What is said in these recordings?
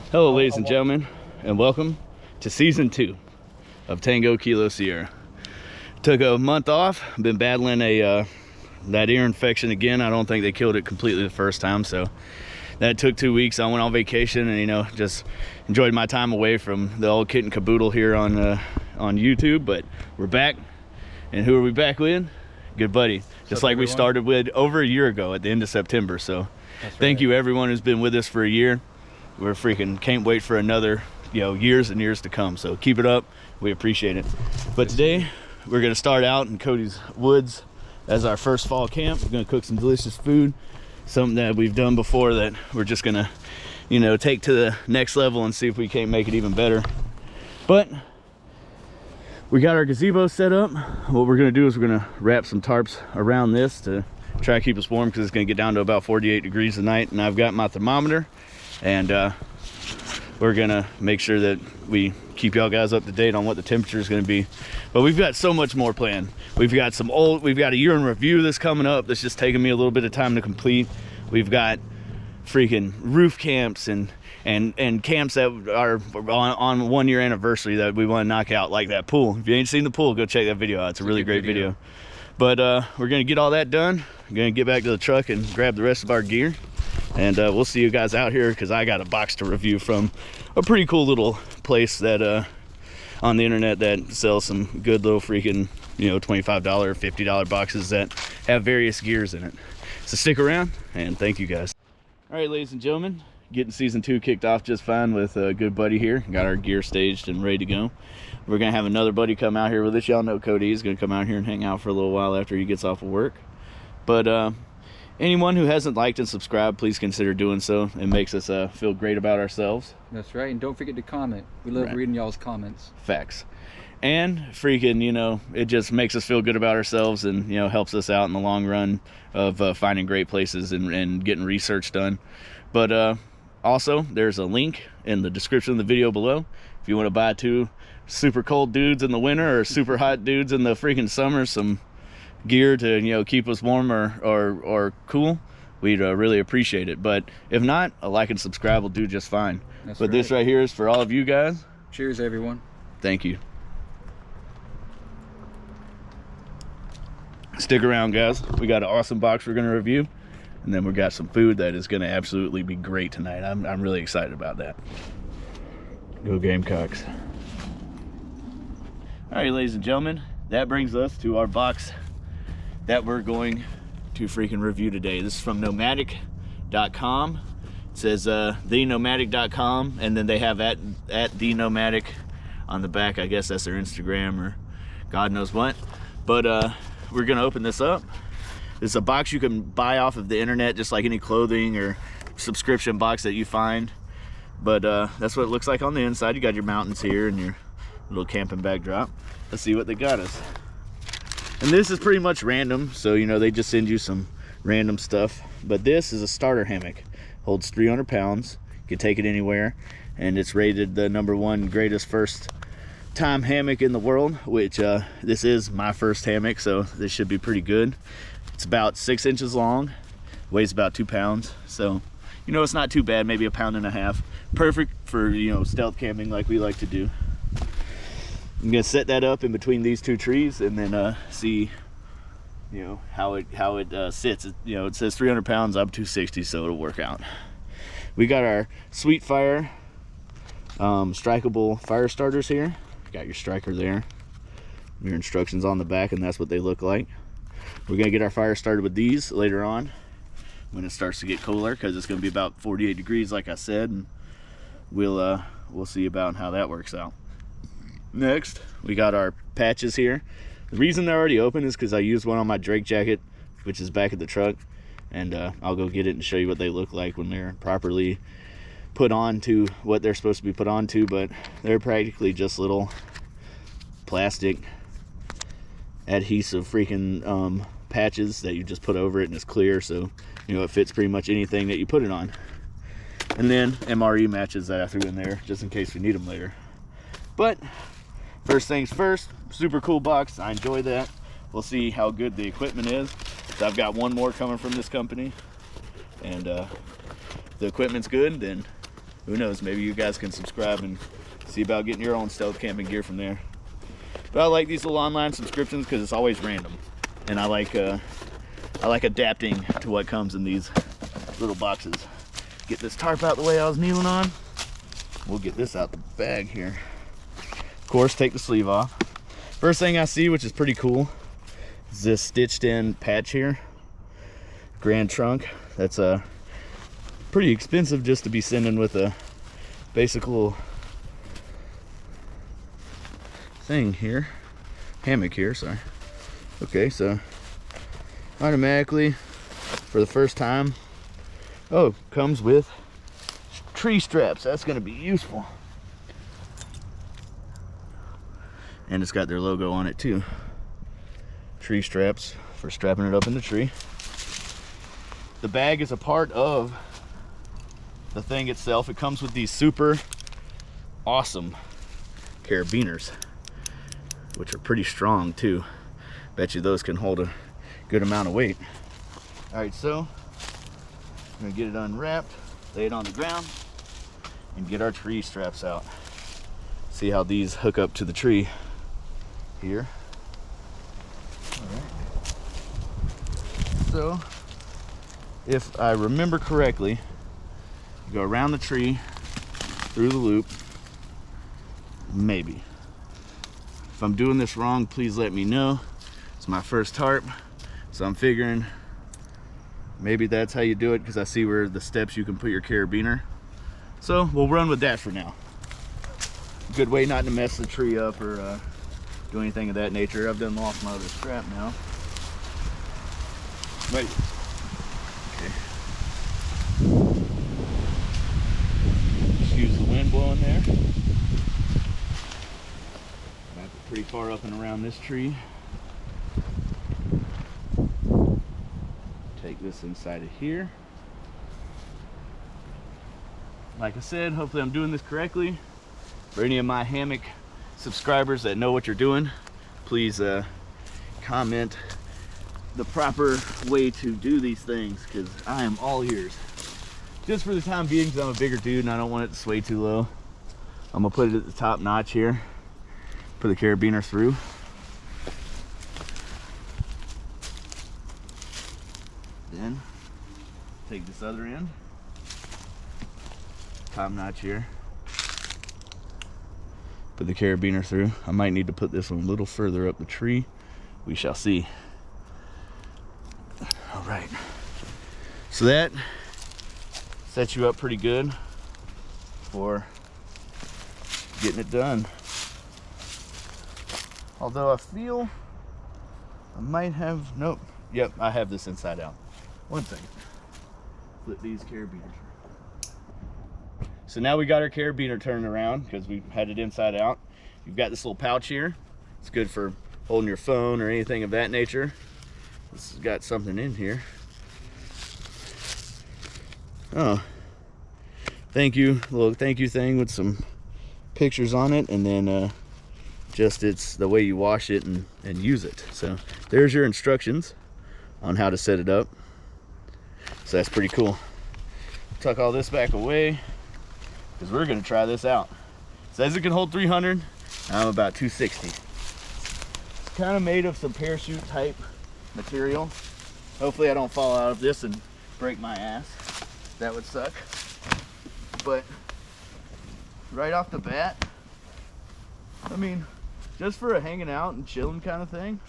Hello ladies and gentlemen, and welcome to season 2 of Tango Kilo Sierra. Took a month off, been battling that ear infection again. I don't think they killed it completely the first time, so that took 2 weeks. I went on vacation and just enjoyed my time away from the old kit and caboodle here on YouTube. But we're back, and who are we back with? Good buddy, just like we started with over a year ago at the end of September. So thank you everyone who's been with us for a year. We're freaking can't wait for another years and years to come, so keep it up, we appreciate it. But today we're going to start out in Cody's woods as our first fall camp. We're going to cook some delicious food, something that we've done before that we're just going to take to the next level and see if we can't make it even better. But we got our gazebo set up. What we're going to do is we're going to wrap some tarps around this to try to keep us warm, because it's going to get down to about 48 degrees tonight. And I've got my thermometer, and we're gonna make sure that we keep y'all guys up to date on what the temperature is going to be. But we've got so much more planned. We've got a year in review that's coming up that's just taking me a little bit of time to complete. We've got freaking roof camps and camps that are on 1 year anniversary that we want to knock out, like that pool. If you ain't seen the pool, go check that video out. It's a really great video. But we're gonna get all that done. We're gonna get back to the truck and grab the rest of our gear, and we'll see you guys out here, because I got a box to review from a pretty cool little place that on the internet that sells some good little freaking $25 $50 boxes that have various gears in it. So stick around, and thank you guys. All right, ladies and gentlemen, getting season 2 kicked off just fine with a good buddy here. Got our gear staged and ready to go. We're gonna have another buddy come out here with us. Y'all know Cody is gonna come out here and hang out for a little while after he gets off of work. But anyone who hasn't liked and subscribed, please consider doing so. It makes us feel great about ourselves. That's right, and don't forget to comment. We love reading y'all's comments. Facts. And freaking, it just makes us feel good about ourselves, and helps us out in the long run of finding great places and getting research done. But also, there's a link in the description of the video below if you want to buy 2 super cold dudes in the winter or super hot dudes in the freaking summer some gear to keep us warm or cool. We'd really appreciate it. But if not, a like and subscribe will do just fine. That's right. This right here is for all of you guys. Cheers, everyone. Thank you. Stick around, guys. We got an awesome box we're going to review, and then we got some food that is going to absolutely be great tonight. I'm really excited about that. Go Gamecocks. All right, ladies and gentlemen, that brings us to our box that we're going to freaking review today. This is from Nomadik.com. It says thenomadik.com, and then they have at the Nomadic on the back. I guess that's their Instagram or God knows what. But we're gonna open this up. It's a box you can buy off of the internet, just like any clothing or subscription box that you find. But that's what it looks like on the inside. You got your mountains here and your little camping backdrop. Let's see what they got us. And this is pretty much random, so they just send you some random stuff. But this is a starter hammock. Holds 300 pounds. You can take it anywhere, and it's rated the #1 greatest first time hammock in the world, which this is my first hammock, so this should be pretty good. It's about 6 inches long, weighs about 2 pounds, so it's not too bad. Maybe 1.5 pounds. Perfect for stealth camping like we like to do. I'm gonna set that up in between these 2 trees, and then see how it sits. It says 300 pounds. I'm 260, so it'll work out. We got our Sweet Fire strikeable fire starters here. Got your striker there, your instructions on the back, and that's what they look like. We're gonna get our fire started with these later on when it starts to get cooler, because it's gonna be about 48 degrees like I said, and we'll see about how that works out. Next, we got our patches here. The reason they're already open is because I used one on my Drake jacket, which is back at the truck, and I'll go get it and show you what they look like when they're properly put on to what they're supposed to be put on to. But they're practically just little plastic adhesive freaking patches that you just put over it, and it's clear, so it fits pretty much anything that you put it on. And then MRE matches that I threw in there just in case we need them later. But first things first, super cool box. I enjoy that. We'll see how good the equipment is. So I've got one more coming from this company, and the equipment's good, then who knows, maybe you guys can subscribe and see about getting your own stealth camping gear from there. But I like these little online subscriptions because it's always random, and I like adapting to what comes in these little boxes. Get this tarp out the way I was kneeling on. We'll get this out the bag here. Of course, take the sleeve off. First thing I see, which is pretty cool, is this stitched in patch here. Grand trunk. That's pretty expensive just to be sending with a basic little thing here. Hammock here, sorry. Okay, so automatically, for the first time, oh, comes with tree straps. That's gonna be useful. And it's got their logo on it too. Tree straps for strapping it up in the tree. The bag is a part of the thing itself. It comes with these super awesome carabiners, which are pretty strong too. Bet you those can hold a good amount of weight. All right, so I'm gonna get it unwrapped, lay it on the ground, and get our tree straps out. See how these hook up to the tree here. All right. So, if I remember correctly, you go around the tree, through the loop, maybe. If I'm doing this wrong, please let me know. It's my first tarp, so I'm figuring maybe that's how you do it, because I see where the steps you can put your carabiner. So we'll run with that for now. Good way not to mess the tree up or do anything of that nature. I've done lost my other strap now. Wait. Okay. Excuse the wind blowing there. Pretty far up and around this tree. Take this inside of here. Like I said, hopefully I'm doing this correctly. For any of my hammock subscribers that know what you're doing, please comment the proper way to do these things, because I am all ears. Just for the time being, because I'm a bigger dude and I don't want it to sway too low, I'm gonna put it at the top notch here. Put the carabiner through. Then take this other end, top notch here. Put the carabiner through. I might need to put this one a little further up the tree. We shall see. All right. So that sets you up pretty good for getting it done. Although I feel I might have, nope, yep, I have this inside out. One second. Flip these carabiners. So now we got our carabiner turned around because we had it inside out. You've got this little pouch here. It's good for holding your phone or anything of that nature. This has got something in here. Oh, thank you, a little thank you thing with some pictures on it, and then just it's the way you wash it and use it. So there's your instructions on how to set it up. So that's pretty cool. Tuck all this back away because we're gonna try this out. It says it can hold 300. I'm about 260. It's kind of made of some parachute type material. Hopefully I don't fall out of this and break my ass. That would suck. But right off the bat, I mean, just for a hanging out and chilling kind of thing,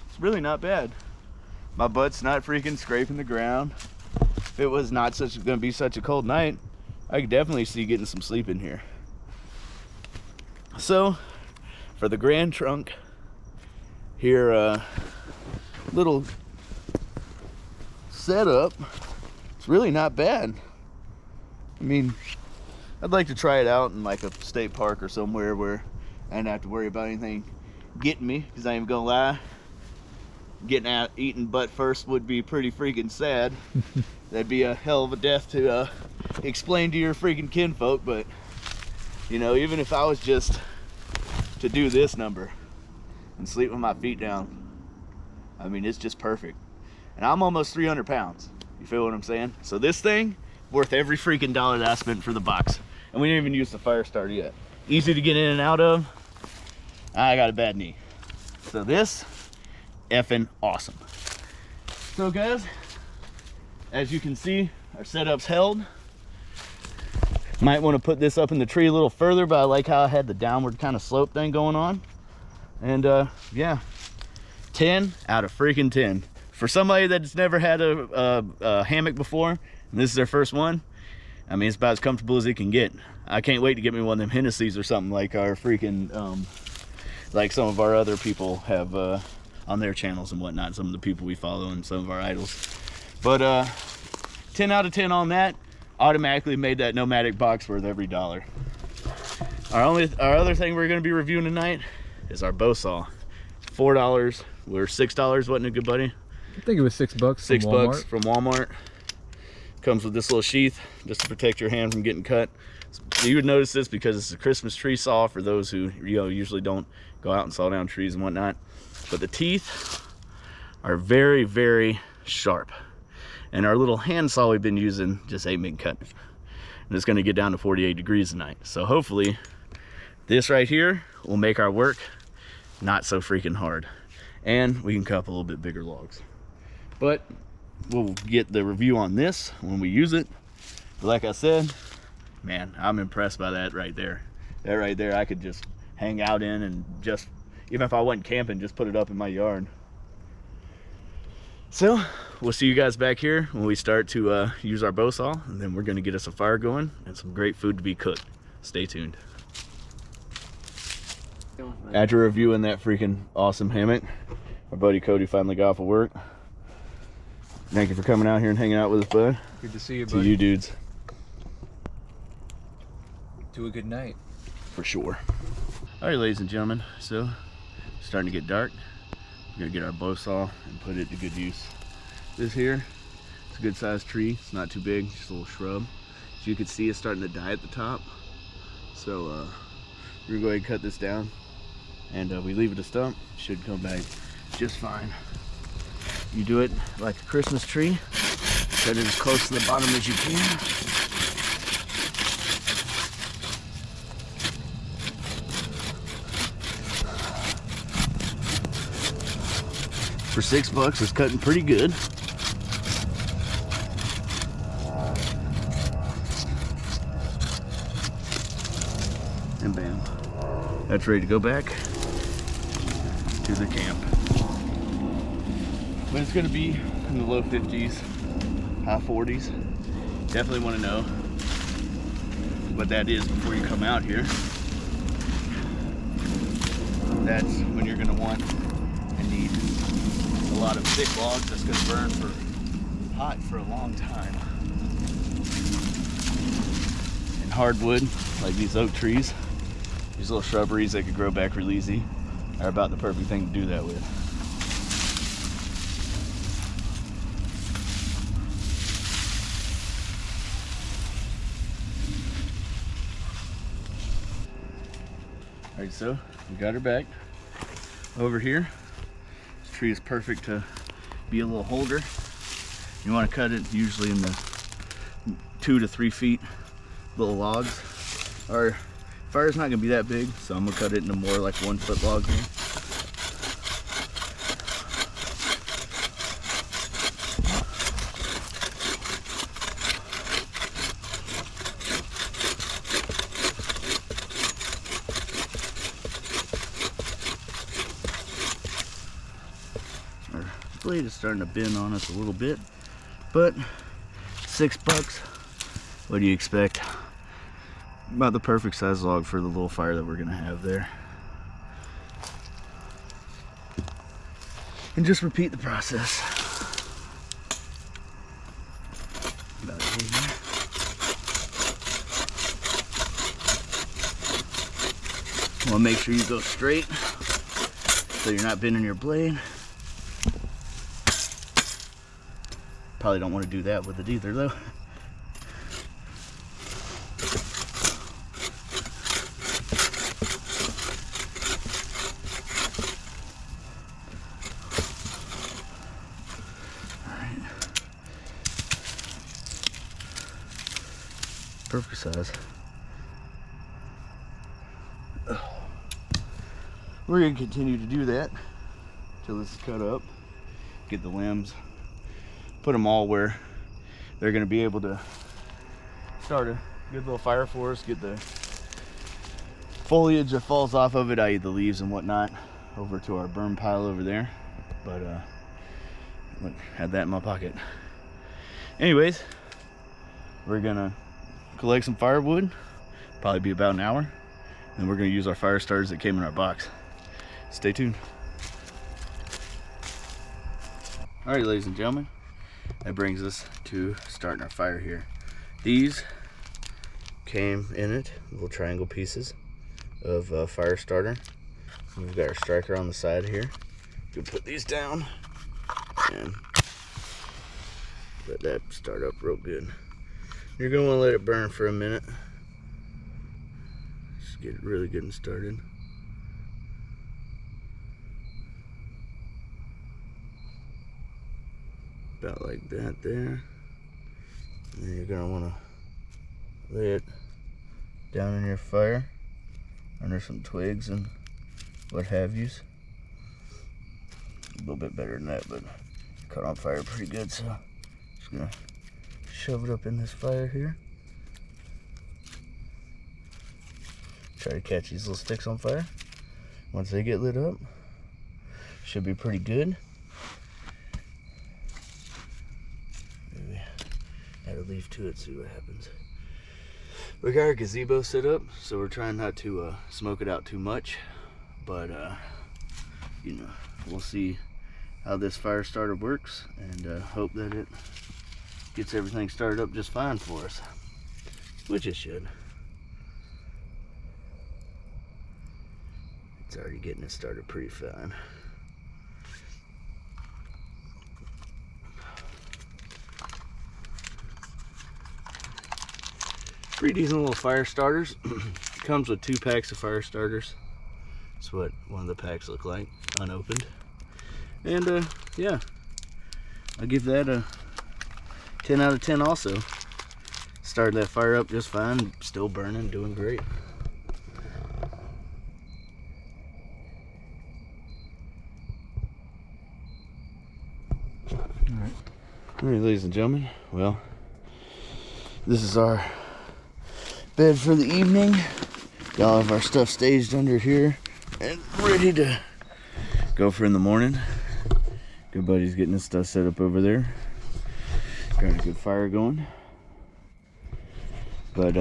it's really not bad. My butt's not freaking scraping the ground. If it was not gonna be such a cold night, I could definitely see getting some sleep in here. So for the grand trunk here, little setup, it's really not bad. I mean, I'd like to try it out in like a state park or somewhere where I didn't have to worry about anything getting me, because I ain't gonna lie, getting out eating butt first would be pretty freaking sad. That'd be a hell of a death to explain to your freaking kinfolk. But you know, even if I was just to do this number and sleep with my feet down, I mean, it's just perfect. And I'm almost 300 pounds. You feel what I'm saying? So this thing, worth every freaking dollar that I spent for the box. And we didn't even use the fire starter yet. Easy to get in and out of. I got a bad knee. So this, effing awesome. So guys, as you can see, our setup's held. Might want to put this up in the tree a little further, but I like how I had the downward kind of slope thing going on. And yeah, 10 out of freaking 10. For somebody that's never had a hammock before, and this is their first one, I mean, it's about as comfortable as it can get. I can't wait to get me one of them Hennessy's or something like our freaking, like some of our other people have on their channels and whatnot, some of the people we follow and some of our idols. But 10 out of 10 on that. Automatically made that Nomadik Box worth every dollar. Our other thing we're going to be reviewing tonight is our bow saw. $4. We're $6, wasn't it, good buddy? I think it was $6. $6 from Walmart. Comes with this little sheath just to protect your hand from getting cut. So you would notice this because it's a Christmas tree saw for those who, you know, usually don't go out and saw down trees and whatnot. But the teeth are very, very sharp. And our little hand saw we've been using just ain't been cutting. And it's gonna get down to 48 degrees tonight. So hopefully this right here will make our work not so freaking hard. And we can cut up a little bit bigger logs. But we'll get the review on this when we use it. But like I said, man, I'm impressed by that right there. That right there, I could just hang out in and just, even if I wasn't camping, just put it up in my yard. So we'll see you guys back here when we start to use our bow saw, and then we're gonna get us a fire going and some great food to be cooked. Stay tuned. After reviewing that freaking awesome hammock, our buddy Cody finally got off of work. Thank you for coming out here and hanging out with us, bud. Good to see you, buddy. To you dudes. To a good night. For sure. All right, ladies and gentlemen, so it's starting to get dark. We're gonna get our bow saw and put it to good use. This here, it's a good sized tree. It's not too big, just a little shrub. As you can see, it's starting to die at the top. So we're gonna go ahead and cut this down, and we leave it a stump. Should come back just fine. You do it like a Christmas tree. Cut it as close to the bottom as you can. For $6, it's cutting pretty good. And bam, that's ready to go back to the camp. But it's gonna be in the low 50s, high 40s. Definitely want to know what that is before you come out here. That's when you're gonna want and need a lot of thick logs that's going to burn for hot for a long time. And hardwood, like these oak trees, these little shrubberies that could grow back real easy, are about the perfect thing to do that with. Alright, so we got her back over here. Tree is perfect to be a little holder. You want to cut it usually in the 2 to 3 feet little logs. Our fire's not gonna be that big, so I'm gonna cut it into more like 1 foot logs here. Blade is starting to bend on us a little bit, but $6, what do you expect? About the perfect size log for the little fire that we're gonna have there. And just repeat the process. About here. Want to make sure you go straight so you're not bending your blade. Probably don't want to do that with it either, though. Alright. Perfect size. we're gonna continue to do that till this is cut up. Get the limbs, put them all where they're gonna be able to start a good little fire for us. Get the foliage that falls off of it, i.e. the leaves and whatnot, over to our burn pile over there. But look, had that in my pocket. Anyways, we're gonna collect some firewood, probably be about an hour, and we're gonna use our fire starters that came in our box. Stay tuned. All right, ladies and gentlemen, that brings us to starting our fire here. These came in it, little triangle pieces of fire starter. We've got our striker on the side here. We'll put these down and let that start up real good. You're gonna want to let it burn for a minute. Just get it really good and started. About like that there. And then you're gonna want to lay it down in your fire under some twigs and what have yous. A little bit better than that, but it caught on fire pretty good, so just gonna shove it up in this fire here. Try to catch these little sticks on fire. Once they get lit up, should be pretty good. Maybe add a leaf to it, see what happens. We got our gazebo set up, so we're trying not to smoke it out too much, but you know, we'll see how this fire starter works, and hope that it gets everything started up just fine for us, which it should. It's already getting it started pretty fine. Pretty decent little fire starters. Comes with 2 packs of fire starters. That's what one of the packs look like, unopened. And yeah, I'll give that a 10 out of 10 also. Started that fire up just fine, still burning, doing great. All right, ladies and gentlemen, well, this is our bed for the evening. Got all of our stuff staged under here and ready to go for in the morning. Good buddy's getting his stuff set up over there. Got a good fire going. But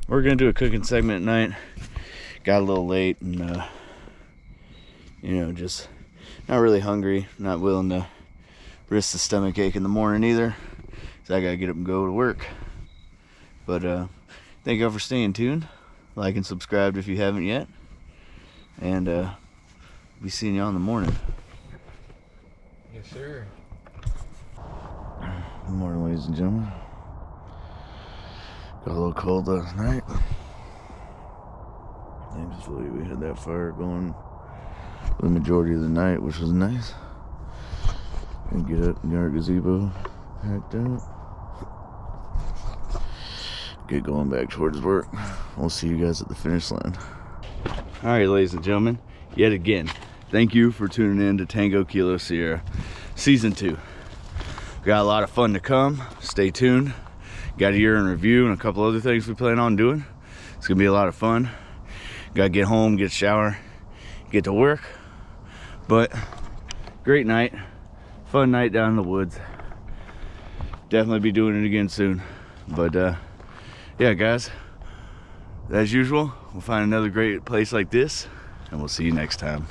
we're gonna do a cooking segment at night. Got a little late and you know, just not really hungry, not willing to risk the stomach ache in the morning either, so I gotta get up and go to work. But thank y'all for staying tuned. Like and subscribe if you haven't yet, and be seeing y'all in the morning. Yes, sir. Good morning, ladies and gentlemen. Got a little cold last night. Thankfully, we had that fire going for the majority of the night, which was nice. And get up and get our gazebo packed out. Get going back towards work. We'll see you guys at the finish line. All right, ladies and gentlemen, yet again, thank you for tuning in to Tango Kilo Sierra Season 2. Got a lot of fun to come. Stay tuned. Got a year in review and a couple other things we plan on doing. It's gonna be a lot of fun. Gotta get home, get a shower, get to work. But great night, fun night down in the woods. Definitely be doing it again soon. But yeah, guys, as usual, we'll find another great place like this, and we'll see you next time.